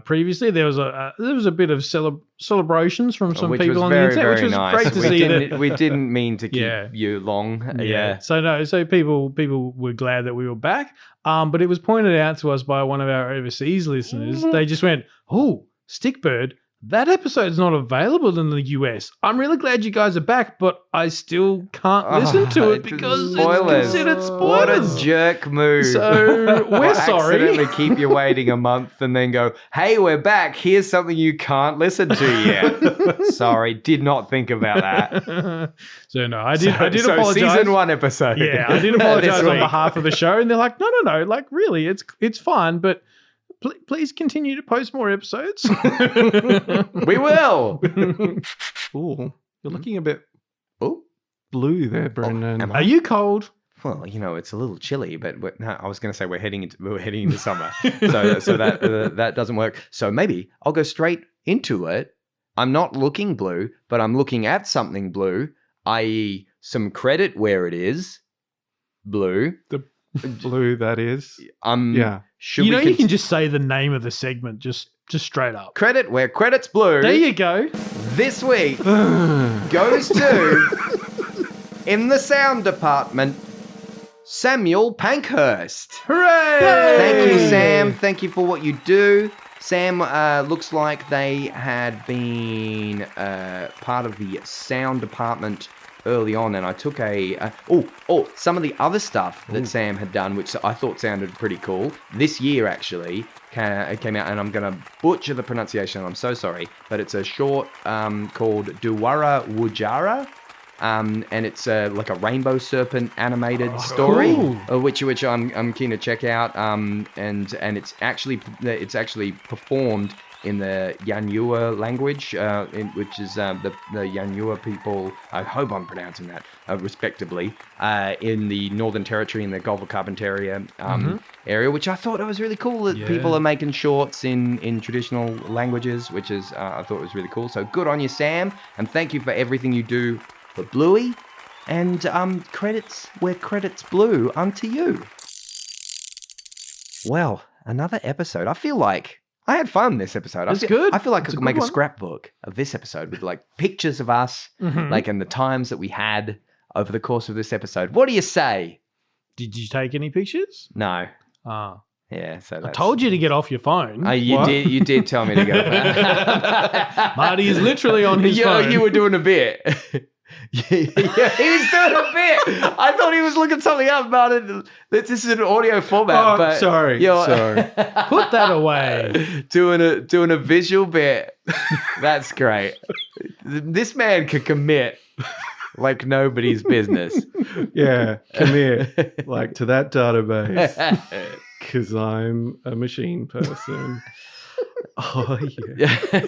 previously. There was a bit of celebrations from some which people was on very, the internet, very which was nice. great to see. We didn't mean to keep you long. Yeah. So people were glad that we were back. But it was pointed out to us by one of our overseas listeners. They just went, "Oh, Stickbird, that episode's not available in the US. I'm really glad you guys are back, but I still can't listen to it because spoilers. it's considered spoilers." What a jerk move. So we're sorry. Accidentally keep you waiting a month and then go, "Hey, we're back. Here's something you can't listen to yet." Sorry, did not think about that. So no, I did apologize. Season 1 episode. Yeah, I did apologize on behalf of the show, and they're like, no, like really, it's fine, but please continue to post more episodes. We will. Ooh, you're looking a bit blue there, Brendan. Are you cold? Well, it's a little chilly, but I was going to say we're heading into summer, so that doesn't work. So maybe I'll go straight into it. I'm not looking blue, but I'm looking at something blue, i.e., some credit where it is blue. The blue that is. Yeah. You can just say the name of the segment just straight up. Credit where credit's blue. There you go. This week goes to, in the sound department, Samuel Pankhurst. Hooray! Thank you, Sam. Thank you for what you do. Sam looks like they had been part of the sound department early on, and I took some of the other stuff that Sam had done, which I thought sounded pretty cool. This year, actually, came out, and I'm going to butcher the pronunciation. I'm so sorry, but it's a short called Duwara Wujara. And it's like a rainbow serpent animated story, which I'm keen to check out. And it's actually performed in the Yanyua language, which is the Yanyua people. I hope I'm pronouncing that respectably. In the Northern Territory, in the Gulf of Carpentaria area, which I thought it was really cool that people are making shorts in traditional languages, which is I thought was really cool. So good on you, Sam, and thank you for everything you do for Bluey, and credits where credit's blue unto you. Well, another episode. I feel like I had fun this episode. It's good. I feel like I It's could a make good a one. scrapbook of this episode with like pictures of us, like and the times that we had over the course of this episode. What do you say? Did you take any pictures? No. Ah. Yeah, so I told you to get off your phone. You did tell me to go. Marty is literally on his phone. You were doing a bit. Yeah, he was doing a bit. I thought he was looking something up about it. This is an audio format. But sorry. Put that away. Doing a visual bit. That's great. This man could commit like nobody's business. Yeah, commit like to that database because I'm a machine person. Oh yeah.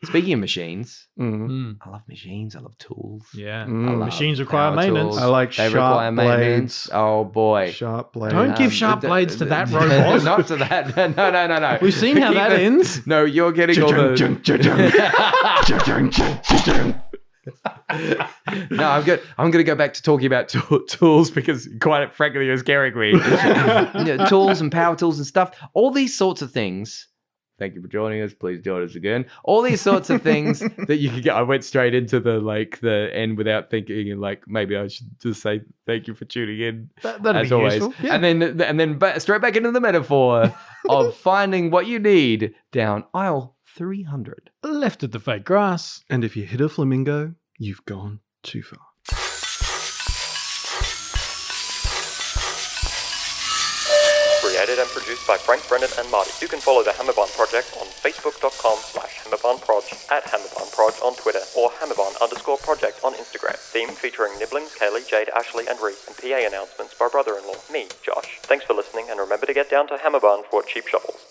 Speaking of machines, I love machines. I love tools. Yeah, machines require maintenance. I like they sharp require maintenance. Oh boy, sharp blades. Don't give sharp blades to that robot. Not to that. No. We've seen how that ends. No, you're getting all the. No, I'm good. I'm going to go back to talking about tools because, quite frankly, you're scaring me. Tools and power tools and stuff. All these sorts of things. Thank you for joining us. Please join us again. All these sorts of things that you can get. I went straight into the end without thinking, and maybe I should just say thank you for tuning in. That'd as be always. useful. Yeah. And then straight back into the metaphor of finding what you need down aisle 300. Left at the fake grass. And if you hit a flamingo, you've gone too far. Created and produced by Frank, Brendan and Marty. You can follow the Hammerbarn Project on facebook.com/HammerbarnProj, at HammerbarnProj on Twitter, or Hammerbarn_project on Instagram. Theme featuring Nibblings, Kaylee, Jade, Ashley and Reese, and PA announcements by brother-in-law, me, Josh. Thanks for listening, and remember to get down to Hammerbarn for cheap shovels.